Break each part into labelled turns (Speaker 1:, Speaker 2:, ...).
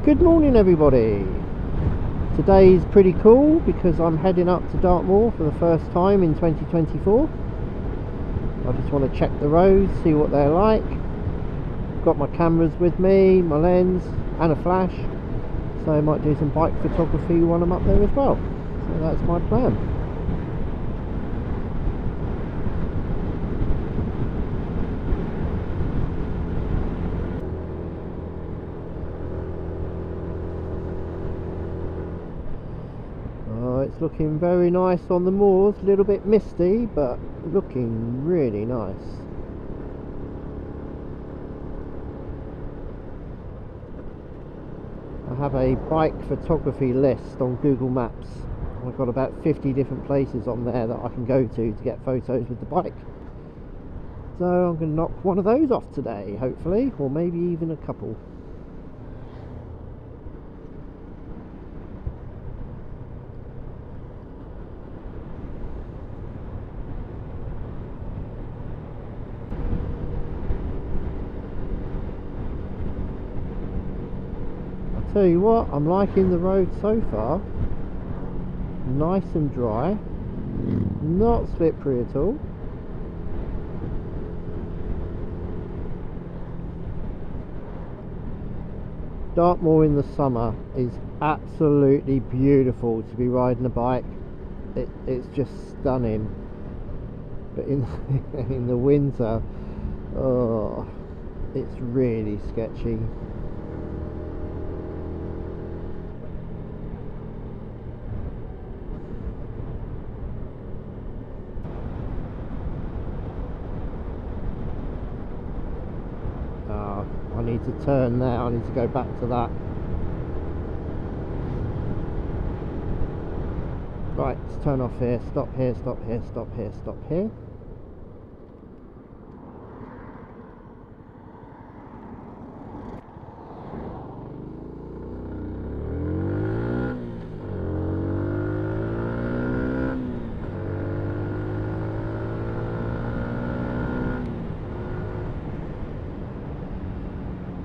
Speaker 1: Good morning everybody. Today's pretty cool because I'm heading up to Dartmoor for the first time in 2024. I just want to check the roads, see what they're like. Got my cameras with me, my lens and a flash, so I might do some bike photography when I'm up there as well. So that's my plan. It's looking very nice on the moors, a little bit misty but looking really nice. I have a bike photography list on Google Maps. I've got about 50 different places on there that I can go to get photos with the bike. So I'm going to knock one of those off today, hopefully, or maybe even a couple. Tell you what, I'm liking the road so far. Nice and dry, not slippery at all. Dartmoor in the summer is absolutely beautiful to be riding a bike. It's just stunning. But in the winter, oh, it's really sketchy. I need to turn there, I need to go back to that. Right, let's turn off here, stop here, stop here, stop here, stop here.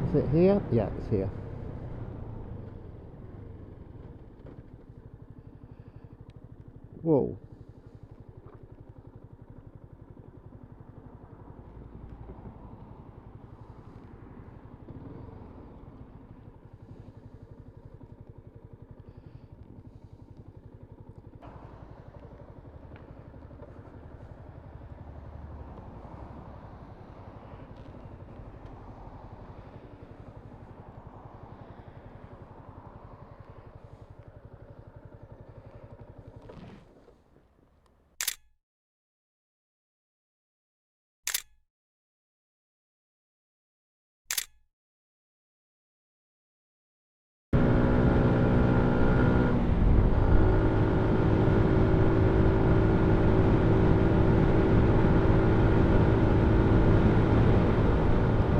Speaker 1: Is it here? Yeah, it's here. Whoa.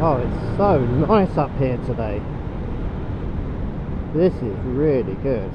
Speaker 1: Oh, it's so nice up here today. This is really good.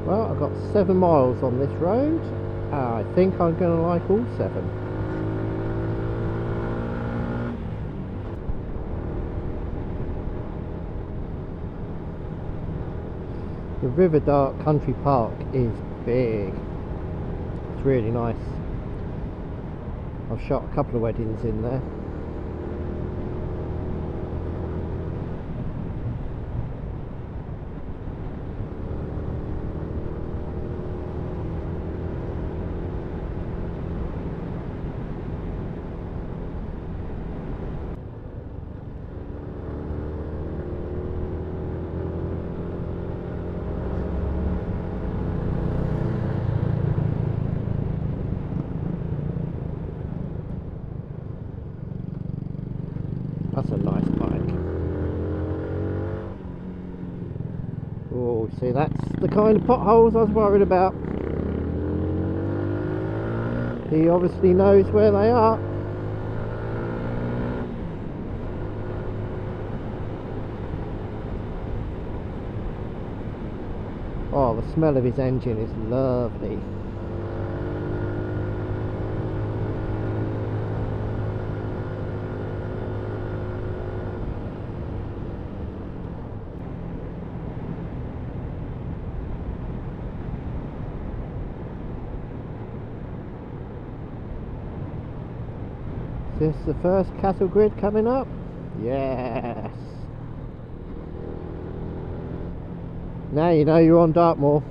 Speaker 1: Well, I've got 7 miles on this road. I think I'm going to like all 7. The River Dart Country Park is big. It's really nice. I've shot a couple of weddings in there. That's a nice bike. Oh, see, that's the kind of potholes I was worried about. He obviously knows where they are. Oh, the smell of his engine is lovely. Is this the first cattle grid coming up? Yes. Now you know you're on Dartmoor.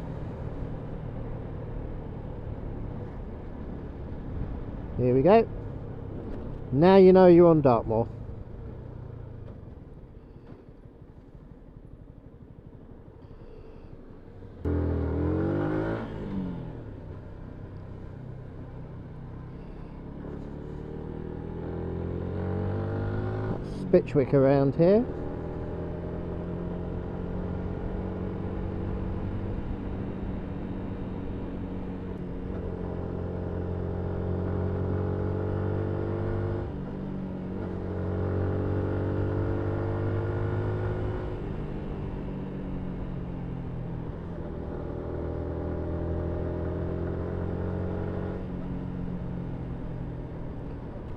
Speaker 1: Here we go. Now you know you're on Dartmoor. Spitchwick around here.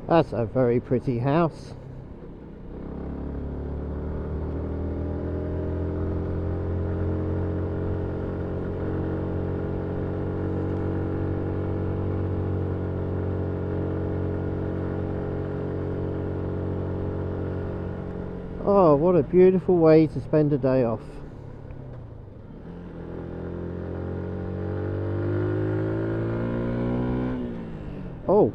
Speaker 1: That's a very pretty house. Oh, what a beautiful way to spend a day off. Oh.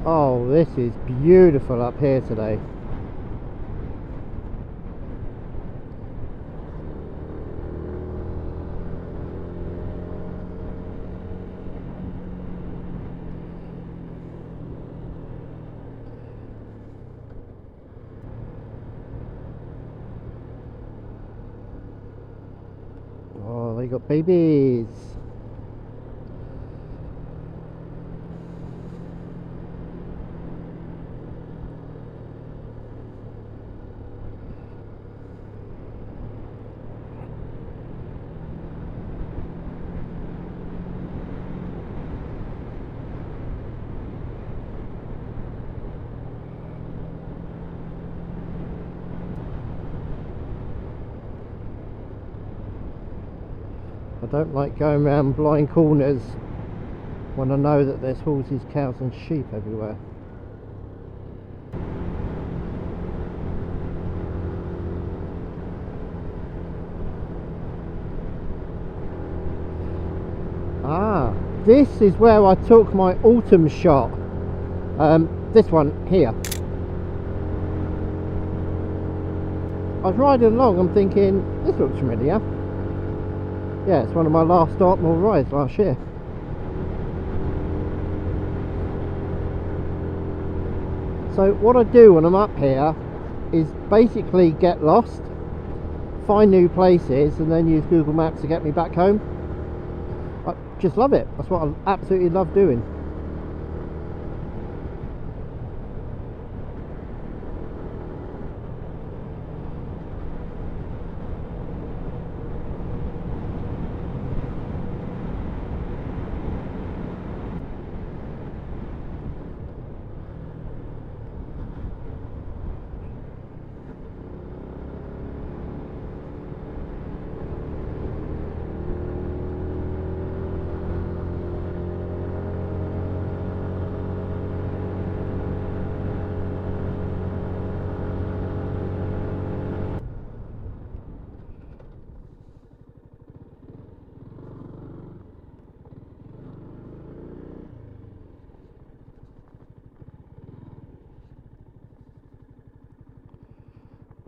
Speaker 1: Oh, this is beautiful up here today. Oh, they got babies. I don't like going around blind corners when I know that there's horses, cows and sheep everywhere. Ah, this is where I took my autumn shot. This one here. I was riding along, I'm thinking, this looks familiar. Yeah, it's one of my last Dartmoor rides last year. So what I do when I'm up here is basically get lost, find new places and then use Google Maps to get me back home. I just love it. That's what I absolutely love doing.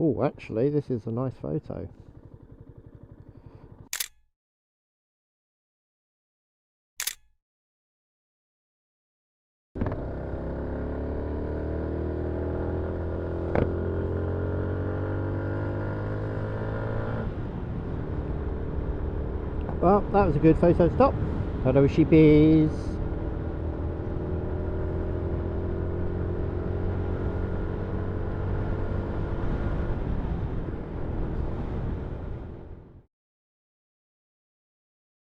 Speaker 1: Oh, actually, this is a nice photo. Well, that was a good photo stop. Hello sheepies.